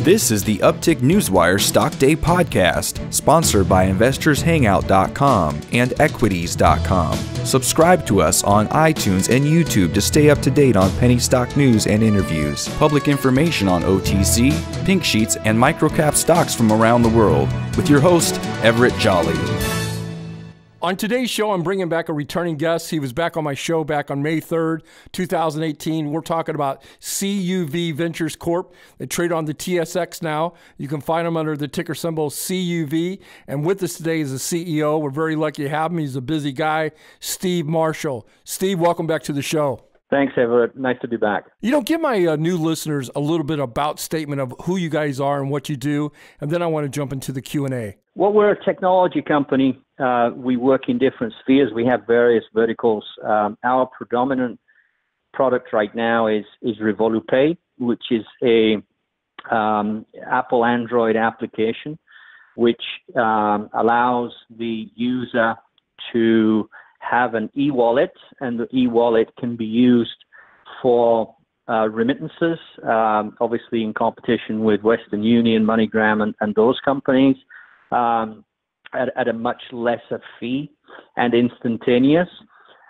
This is the Uptick Newswire Stock Day podcast, sponsored by InvestorsHangout.com and Equities.com. Subscribe to us on iTunes and YouTube to stay up to date on penny stock news and interviews, public information on OTC, pink sheets, and microcap stocks from around the world. With your host, Everett Jolly. On today's show, I'm bringing back a returning guest. He was back on my show back on May 3rd, 2018. We're talking about CUV Ventures Corp. They trade on the TSX now. You can find them under the ticker symbol CUV. And with us today is the CEO. We're very lucky to have him. He's a busy guy, Steve Marshal. Steve, welcome back to the show. Thanks, Everett. Nice to be back. Give my new listeners a little bit about statement of who you guys are and what you do, and then I want to jump into the Q&A. Well, we're a technology company. We work in different spheres. We have various verticals. Our predominant product right now is RevoluPay, which is a Apple Android application, which allows the user to have an e-wallet, and the e-wallet can be used for remittances, obviously in competition with Western Union, MoneyGram, and those companies, at a much lesser fee and instantaneous.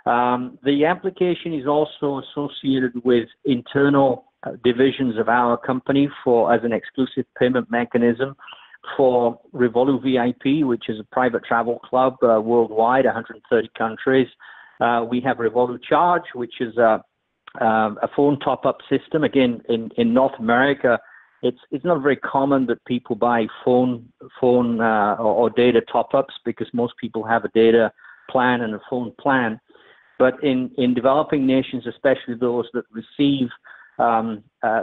The application is also associated with internal divisions of our company as an exclusive payment mechanism for RevoluVIP, which is a private travel club worldwide, 130 countries. We have RevoluCharge, which is a phone top-up system. Again, in North America, it's not very common that people buy phone or data top-ups because most people have a data plan and a phone plan. But in developing nations, especially those that receive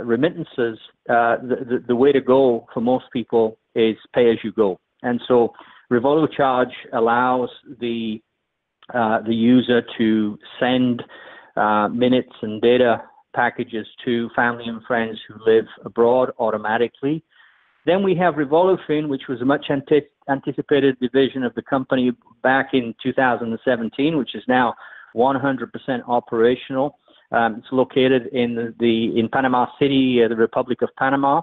remittances, the way to go for most people is pay-as-you-go. And so RevoluCharge allows the user to send minutes and data packages to family and friends who live abroad automatically. Then we have RevoluFin, which was a much anticipated division of the company back in 2017, which is now 100% operational. It's located in Panama City, the Republic of Panama.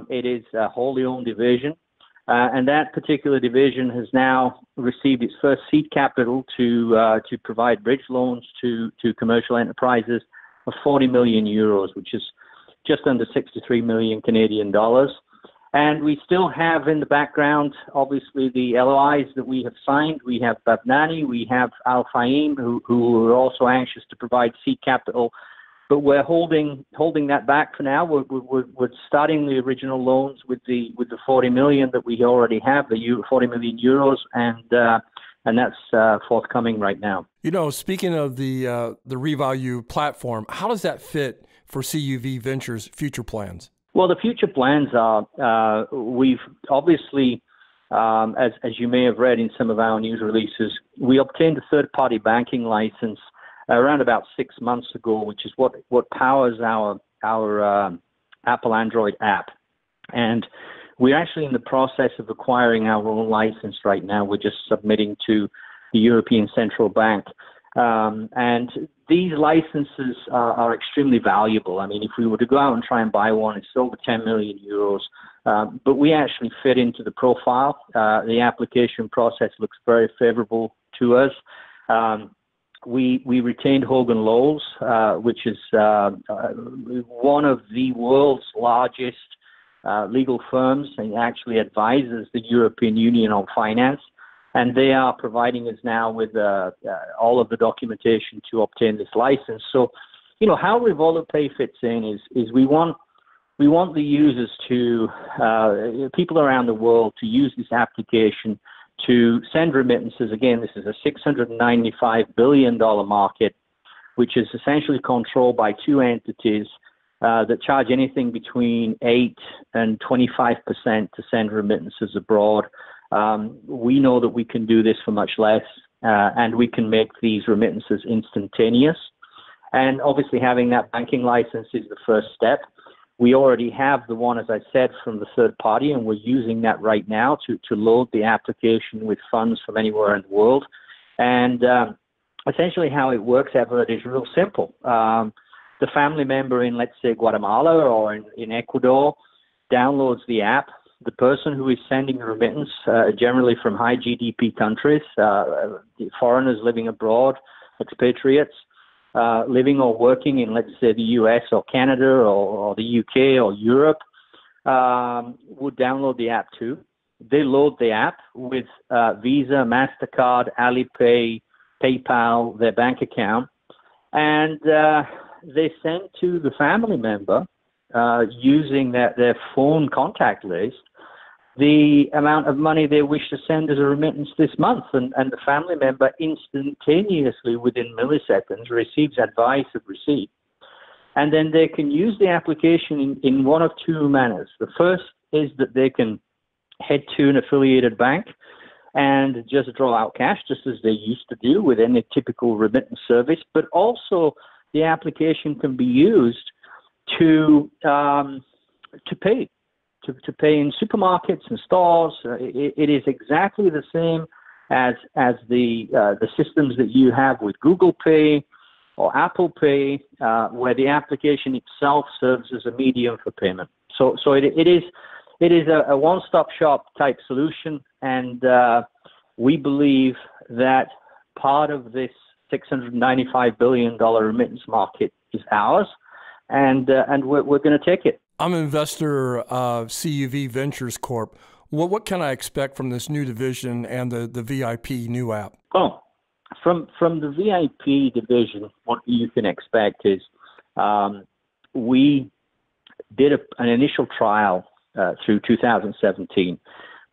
It is a wholly owned division, and that particular division has now received its first seed capital to provide bridge loans to commercial enterprises of 40 million euros, which is just under 63 million Canadian dollars. And we still have in the background, obviously, the LOIs that we have signed. We have Babnani, we have Al Fahim, who are also anxious to provide seed capital, but we're holding that back for now. We're starting the original loans with the 40 million that we already have, the 40 million euros, and that's forthcoming right now. Speaking of the Revalue platform, how does that fit for CUV Ventures' future plans? Well, the future plans are, we've obviously, as you may have read in some of our news releases, we obtained a third-party banking license around about 6 months ago, which is what powers our Apple Android app. And we're actually in the process of acquiring our own license right now. We're just submitting to the European Central Bank. And these licenses are extremely valuable. I mean, if we were to go out and try and buy one, it's over 10 million euros. But we actually fit into the profile. The application process looks very favorable to us. We retained Hogan Lovells, which is one of the world's largest legal firms, and actually advises the European Union on finance. And they are providing us now with all of the documentation to obtain this license. So, how RevoluPay fits in is we want the users to, people around the world, to use this application to send remittances. Again, this is a $695 billion market, which is essentially controlled by two entities that charge anything between 8 and 25% to send remittances abroad. We know that we can do this for much less, and we can make these remittances instantaneous. And obviously having that banking license is the first step. We already have the one, as I said, from the third party, and we're using that right now to load the application with funds from anywhere in the world. And essentially how it works, Everett, is real simple. The family member in, let's say, Guatemala or in Ecuador, downloads the app. The person who is sending the remittance, generally from high GDP countries, foreigners living abroad, expatriates, living or working in, let's say, the US or Canada or the UK or Europe, would download the app too. They load the app with Visa, MasterCard, Alipay, PayPal, their bank account, and they send to the family member using their phone contact list the amount of money they wish to send as a remittance this month. And the family member instantaneously, within milliseconds, receives advice of receipt. And then they can use the application in one of two manners. The first is that they can head to an affiliated bank and just draw out cash, just as they used to do with any typical remittance service. But also, the application can be used to pay. To pay in supermarkets and stores. It is exactly the same as the systems that you have with Google Pay or Apple Pay, where the application itself serves as a medium for payment. So it is a one-stop shop type solution, and we believe that part of this $695 billion remittance market is ours, and we're going to take it. I'm an investor of CUV Ventures Corp. What can I expect from this new division and the VIP new app? Oh, from the VIP division, what you can expect is we did an initial trial through 2017.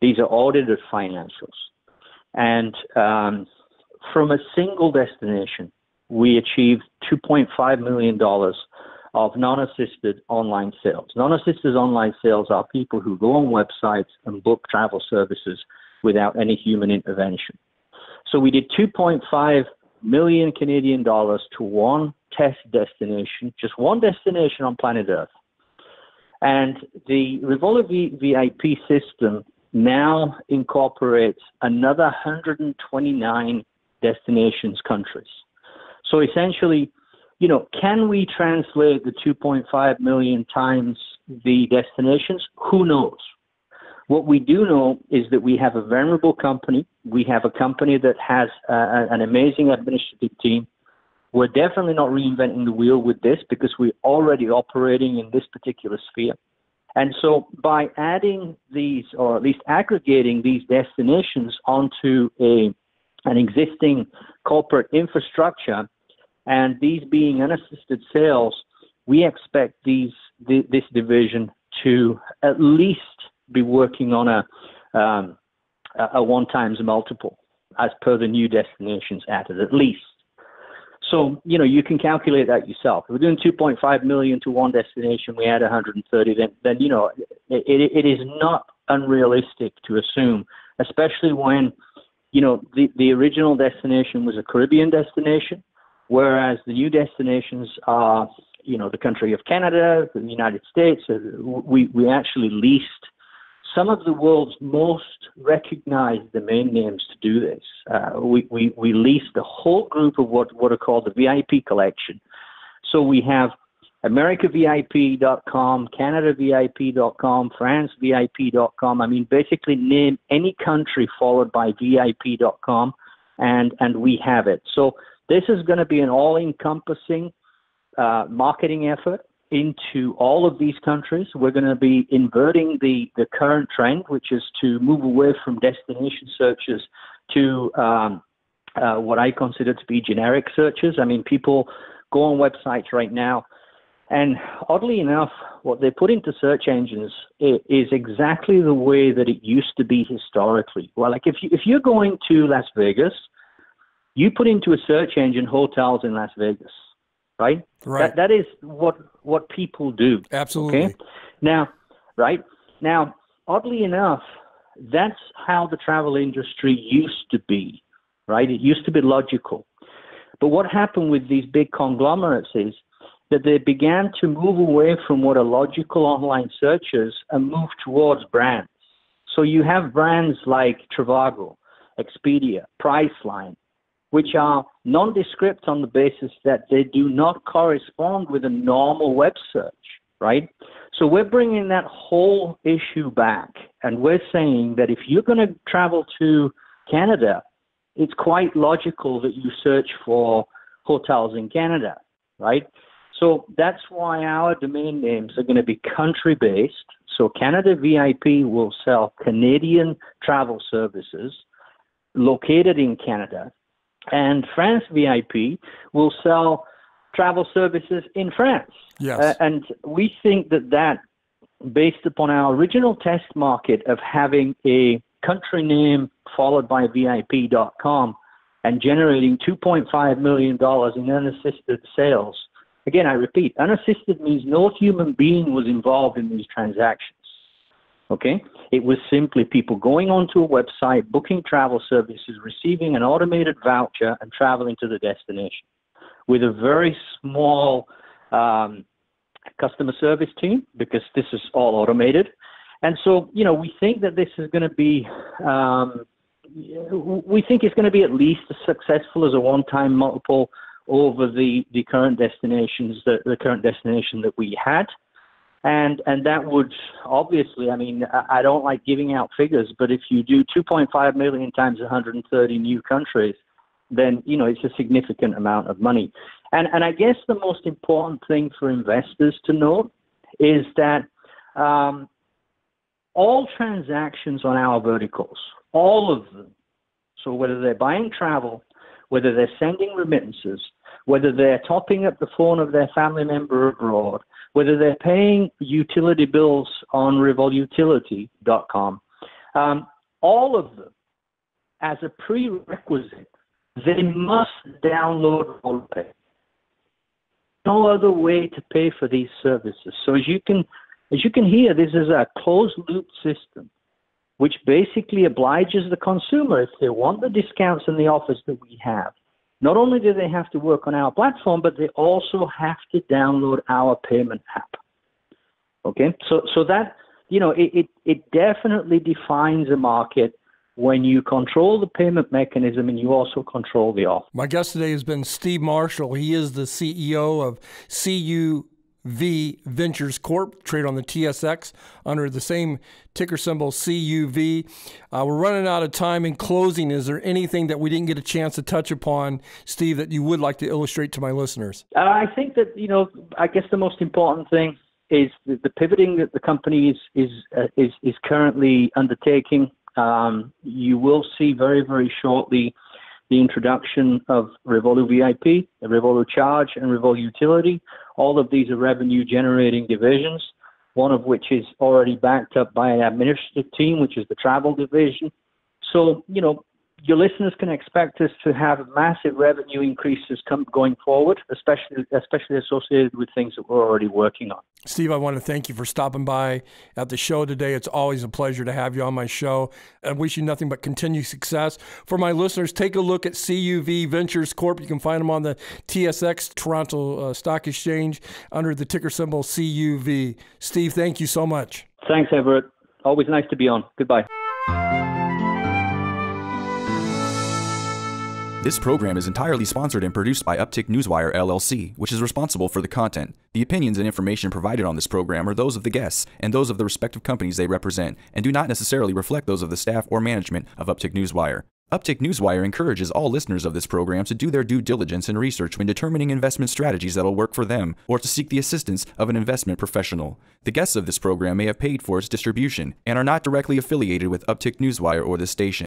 These are audited financials. And from a single destination, we achieved $2.5 million of non-assisted online sales. Non-assisted online sales are people who go on websites and book travel services without any human intervention. So we did 2.5 million Canadian dollars to one test destination, just one destination on planet Earth. And the RevoluVIP system now incorporates another 129 destinations countries. So essentially, can we translate the 2.5 million times the destinations? Who knows? What we do know is that we have a venerable company. We have a company that has an amazing administrative team. We're definitely not reinventing the wheel with this because we're already operating in this particular sphere. And so by adding these, or at least aggregating these destinations onto an existing corporate infrastructure, and these being unassisted sales, we expect this division to at least be working on a one times multiple as per the new destinations added, at least. So, you can calculate that yourself. If we're doing 2.5 million to one destination, we add 130, then it is not unrealistic to assume, especially when, the original destination was a Caribbean destination, whereas the new destinations are, the country of Canada, the United States. We actually leased some of the world's most recognized domain names to do this. We leased the whole group of what are called the VIP collection. So we have AmericaVIP.com, CanadaVIP.com, FranceVIP.com. I mean, basically name any country followed by VIP.com, and we have it. So this is going to be an all-encompassing marketing effort into all of these countries. We're going to be inverting the current trend, which is to move away from destination searches to what I consider to be generic searches. I mean, people go on websites right now, and oddly enough, what they put into search engines is exactly the way that it used to be historically. Well, like if you're going to Las Vegas, you put into a search engine hotels in Las Vegas, right? Right. That is what people do. Absolutely. Okay? Now, oddly enough, that's how the travel industry used to be, right? It used to be logical. But what happened with these big conglomerates is that they began to move away from what are logical online searches and move towards brands. So you have brands like Trivago, Expedia, Priceline, which are nondescript on the basis that they do not correspond with a normal web search. right? So we're bringing that whole issue back, and we're saying that if you're going to travel to Canada, it's quite logical that you search for hotels in Canada, right? So that's why our domain names are going to be country-based. So Canada VIP will sell Canadian travel services located in Canada, and France VIP will sell travel services in France. Yes. And we think that based upon our original test market of having a country name followed by VIP.com and generating $2.5 million in unassisted sales. Again, I repeat, unassisted means no human being was involved in these transactions. Okay? It was simply people going onto a website, booking travel services, receiving an automated voucher, and traveling to the destination with a very small customer service team, because this is all automated. And so, we think that this is going to be, we think it's going to be at least as successful as a one-time multiple over the current destinations, the current destination that we had. And that would obviously, I don't like giving out figures, but if you do 2.5 million times 130 new countries, then, it's a significant amount of money. And I guess the most important thing for investors to note is that all transactions on our verticals, all of them, so whether they're buying travel, whether they're sending remittances, whether they're topping up the phone of their family member abroad, whether they're paying utility bills on RevoluTility.com, all of them, as a prerequisite, they must download RevoluPay. No other way to pay for these services. So as you can hear, this is a closed-loop system, which basically obliges the consumer, if they want the discounts and the offers that we have. Not only do they have to work on our platform, but they also have to download our payment app. Okay, so that, it definitely defines a market when you control the payment mechanism and you also control the offer. My guest today has been Steve Marshall. He is the CEO of CUV Ventures Corp, trade on the TSX under the same ticker symbol CUV. We're running out of time. In closing, is there anything that we didn't get a chance to touch upon, Steve, that you would like to illustrate to my listeners? I think that, I guess the most important thing is the pivoting that the company is currently undertaking. You will see very, very shortly the introduction of Revolu VIP, Revolu Charge, and Revolu Utility. All of these are revenue-generating divisions, one of which is already backed up by an administrative team, which is the travel division. So, your listeners can expect us to have massive revenue increases going forward, especially associated with things that we're already working on. Steve, I want to thank you for stopping by at the show today. It's always a pleasure to have you on my show. I wish you nothing but continued success. For my listeners, take a look at CUV Ventures Corp. You can find them on the TSX, Toronto Stock Exchange, under the ticker symbol CUV. Steve, thank you so much. Thanks, Everett. Always nice to be on. Goodbye. This program is entirely sponsored and produced by Uptick Newswire LLC, which is responsible for the content. The opinions and information provided on this program are those of the guests and those of the respective companies they represent, and do not necessarily reflect those of the staff or management of Uptick Newswire. Uptick Newswire encourages all listeners of this program to do their due diligence and research when determining investment strategies that will work for them, or to seek the assistance of an investment professional. The guests of this program may have paid for its distribution and are not directly affiliated with Uptick Newswire or this station.